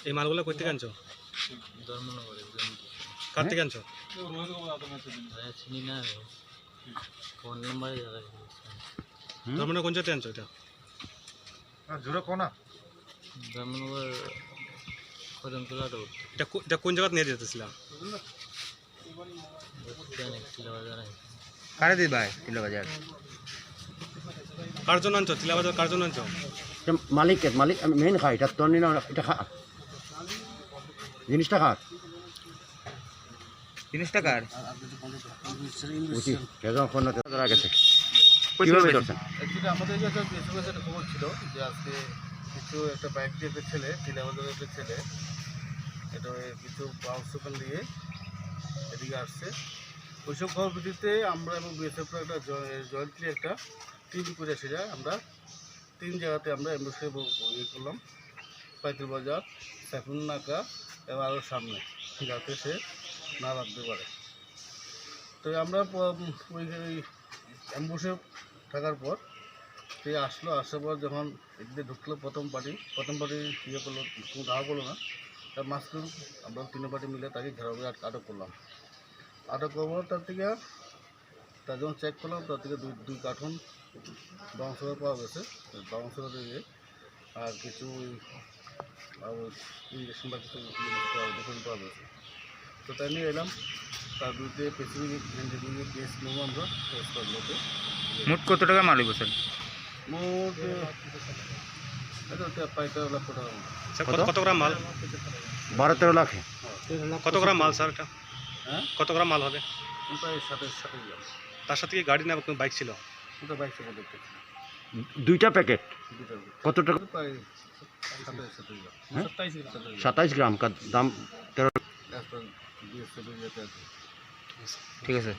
এই মালগুলো কই থেকে আনছো? ধর্মনগরে কার থেকে আনছো? চিনি না ফোন নাম্বারে ধর্মনগর কোন জায়গাতে আনছো এটা? জোরে কোনা ধর্মনগর কদমতলা রোড এটা কোন জায়গাতে নিয়ে যেতেছিলাম? বাজার কারে দিই ভাই কিলো বাজার কার জন্য আনছো? তিলাবাজার কার জন্য আনছো? মালিক মেইন খাই এটা তোর নিন এটা খা জিনিসটা খা জিনিসটা কার বুঝি কেজন ফোন না ধরা গেছে কিভাবে ধরছেন? অ্যাকচুয়ালি আমাদের কাছে একটা খবর ছিল যে আজকে কিছু একটা বাইক দিয়ে একটা ছেলে তিলাবাজারের একটা ছেলে এটা কিছু বাউন্স দোকান দিয়ে এদিকে আসছে। ওইসব খবর ভিত্তিতে আমরা এবং বিএসএফ একটা জয়েন্টলি একটা টিম করে সেটা আমরা 3 জায়গাতে আমরা অ্যাম্বুসে ইয়ে করলাম, পাইতুল বাজার, সাইফুন নাকা এবং আরও সামনে, যাতে সে না রাখতে পারে। তো আমরা ওই অ্যাম্বুসে থাকার পর সে আসার পর যখন এদিকে ঢুকলো প্রথম পার্টি ইয়ে করলো, কোনো ধাওয়া করলো না, তার মাঝখানে আমরা 3 পার্টি মিলে তাকে ঘেরাও করে আটক করলাম। আটক করবো তার যখন চেক করলাম তার থেকে দুই কার্টুন বাউন্সার পাওয়া গেছে, বাউন্সার দিয়ে আর কিছু ইঞ্জেকশন বা কিছু দোকান পাওয়া গেছে। তো তাই নিয়ে এলাম, তার বিরুদ্ধে স্পেসিফিক ইঞ্জিনিয়ারিং কেস নেব আমরা লোকে। মোট কত টাকা মালিক বলছেন? মোট প্রায় 13 লক্ষ টাকা। কত গ্রাম মাল? 12-13 লাখ। কত গ্রাম মাল স্যার এটা? হ্যাঁ, কত গ্রাম মাল হবে? প্রায় 27 গ্রাম। তার সাথে কি গাড়ি না কোনো বাইক ছিল? ওটা বাইক থেকে দেখতে দুইটা প্যাকেট কত টাকা? প্রায় 27 গ্রাম। 27 গ্রাম का দাম 13। বিএসএফ ঠিক আছে।